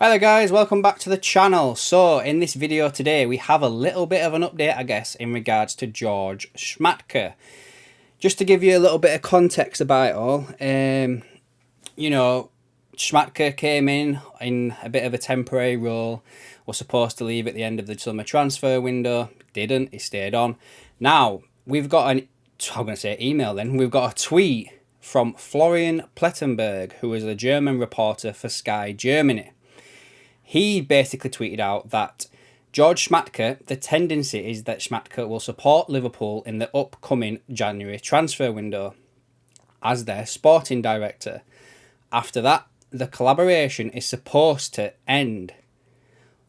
Hi there guys, welcome back to the channel. So in this video today we have a little bit of an update I guess in regards to George Schmadtke. Just to give you a little bit of context about it all, Schmadtke came in a bit of a temporary role, was supposed to leave at the end of the summer transfer window, didn't, he stayed on. Now we've got we've got a tweet from Florian Plettenberg, who is a German reporter for Sky Germany. He basically tweeted out that George Schmadtke, the tendency is that Schmadtke will support Liverpool in the upcoming January transfer window as their sporting director. After that, the collaboration is supposed to end.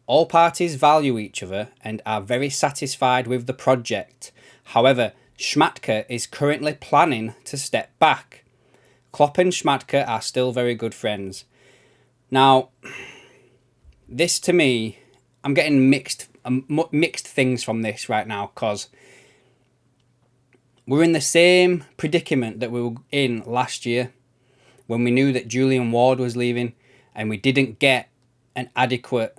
All parties value each other and are very satisfied with the project. However, Schmadtke is currently planning to step back. Klopp and Schmadtke are still very good friends. Now, this to me, I'm getting mixed things from this right now, because we're in the same predicament that we were in last year when we knew that Julian Ward was leaving and we didn't get an adequate,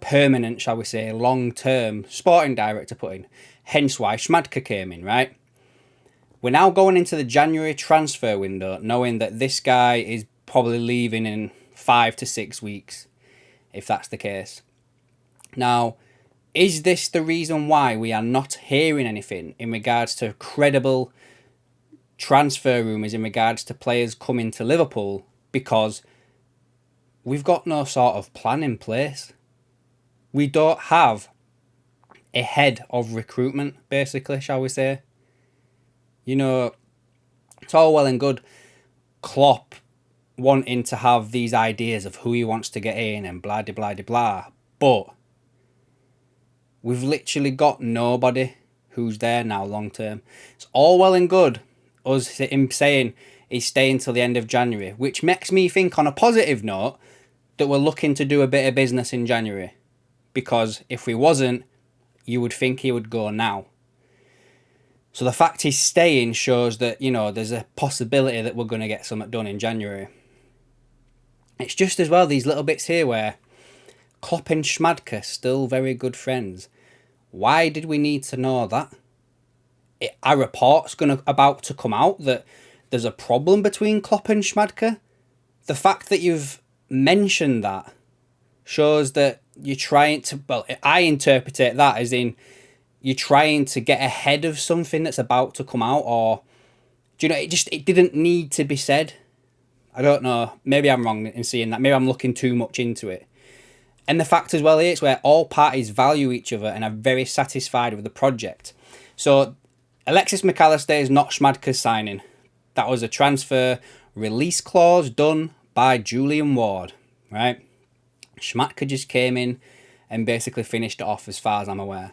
permanent, shall we say, long-term sporting director put in. Hence why Schmadtke came in, right? We're now going into the January transfer window knowing that this guy is probably leaving in 5 to 6 weeks, if that's the case. Now, is this the reason why we are not hearing anything in regards to credible transfer rumours in regards to players coming to Liverpool? Because we've got no sort of plan in place. We don't have a head of recruitment, basically, shall we say. You know, it's all well and good Klopp wanting to have these ideas of who he wants to get in and blah, de blah, de blah. But we've literally got nobody who's there now long term. It's all well and good him saying he's staying till the end of January, which makes me think on a positive note that we're looking to do a bit of business in January. Because if we wasn't, you would think he would go now. So the fact he's staying shows that, you know, there's a possibility that we're going to get something done in January. It's just as well these little bits here where Klopp and Schmadtke still very good friends. Why did we need to know that? Are reports about to come out that there's a problem between Klopp and Schmadtke? The fact that you've mentioned that shows that you're trying to, well, I interpret that as in you're trying to get ahead of something that's about to come out, or do you know, it didn't need to be said. I don't know, maybe I'm wrong in seeing that, maybe I'm looking too much into it. And the fact as well here, it's where all parties value each other and are very satisfied with the project. So Alexis McAllister is not Schmadtke's signing. That was a transfer release clause done by Julian Ward, right? Schmadtke just came in and basically finished it off as far as I'm aware.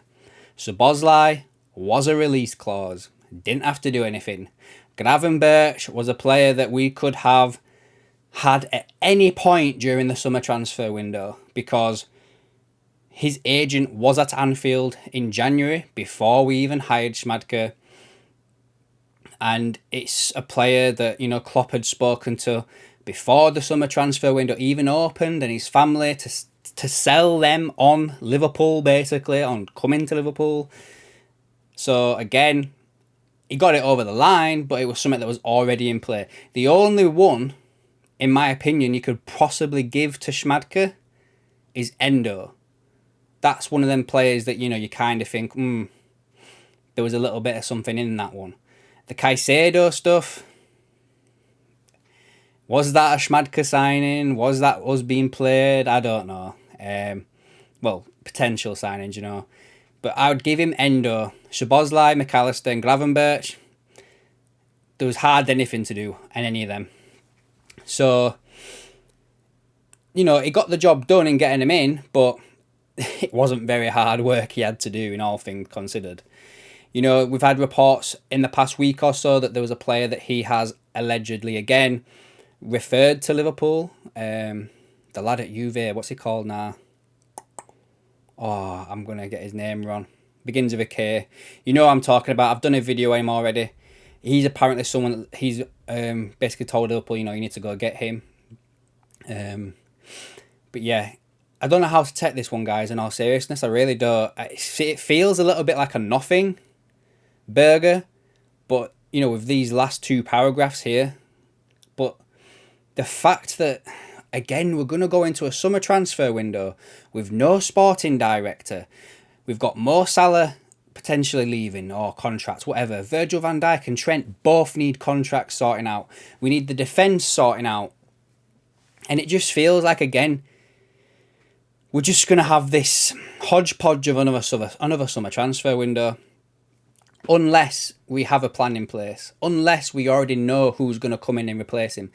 Szoboszlai was a release clause. Didn't have to do anything. Gravenberch was a player that we could have had at any point during the summer transfer window, because his agent was at Anfield in January before we even hired Schmadtke. And it's a player that, you know, Klopp had spoken to before the summer transfer window even opened, and his family to sell them on Liverpool, basically, on coming to Liverpool. So again, he got it over the line, but it was something that was already in play. The only one, in my opinion, you could possibly give to Schmadtke is Endo. That's one of them players that, you know, you kind of think, there was a little bit of something in that one. The Caicedo stuff, was that a Schmadtke signing? Was that us being played? I don't know. Well, potential signings, you know. But I would give him Endo. Szoboszlai, McAllister and Gravenberch, there was hardly anything to do in any of them. So, you know, he got the job done in getting him in, but it wasn't very hard work he had to do in all things considered. You know, we've had reports in the past week or so that there was a player that he has allegedly, again, referred to Liverpool. The lad at Juve, what's he called now? Oh, I'm going to get his name wrong. Begins with a K. You know what I'm talking about. I've done a video on him already. He's apparently someone that he's basically told Liverpool, you know, you need to go get him. But yeah, I don't know how to take this one, guys, in all seriousness. I really don't. It feels a little bit like a nothing burger, but, you know, with these last two paragraphs here. But the fact that, again, we're going to go into a summer transfer window with no sporting director. We've got Mo Salah potentially leaving or contracts, whatever. Virgil van Dijk and Trent both need contracts sorting out. We need the defence sorting out. And it just feels like, again, we're just going to have this hodgepodge of another summer transfer window. Unless we have a plan in place. Unless we already know who's going to come in and replace him.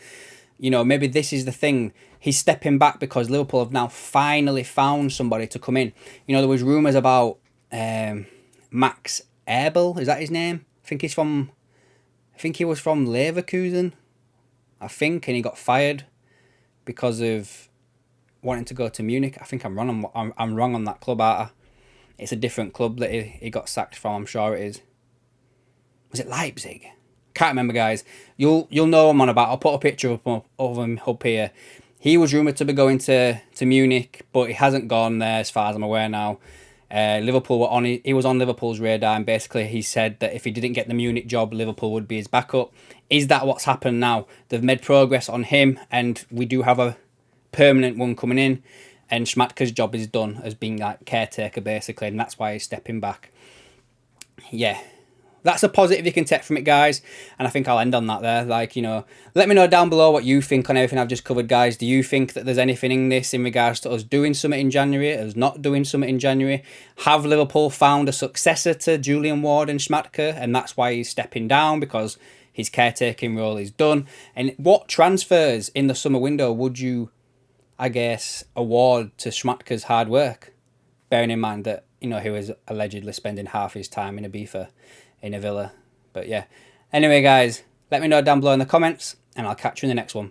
You know, maybe this is the thing. He's stepping back because Liverpool have now finally found somebody to come in. You know, there was rumours about Max Eberl. Is that his name? I think he was from Leverkusen. And he got fired because of wanting to go to Munich. I think I'm wrong on that club, aren't I? It's a different club that he got sacked from, I'm sure it is. Was it Leipzig? Can't remember, guys. You'll know what I'm on about. I'll put a picture of him up here. He was rumoured to be going to Munich, but he hasn't gone there as far as I'm aware now. Liverpool he was on Liverpool's radar, and basically he said that if he didn't get the Munich job, Liverpool would be his backup. Is that what's happened now? They've made progress on him, and we do have a permanent one coming in, and Schmadtke's job is done as being like caretaker basically, and that's why he's stepping back. Yeah, that's a positive you can take from it, guys, and I think I'll end on that there. Like, you know, let me know down below what you think on everything I've just covered, guys. Do you think that there's anything in this in regards to us doing something in January, us not doing something in January? Have Liverpool found a successor to Julian Ward and Schmadtke, and that's why he's stepping down, because his caretaking role is done? And what transfers in the summer window would you, I guess, award to Schmadtke's hard work, bearing in mind that, you know, he was allegedly spending half his time in Ibiza in a villa? But yeah, anyway, guys, let me know down below in the comments, and I'll catch you in the next one.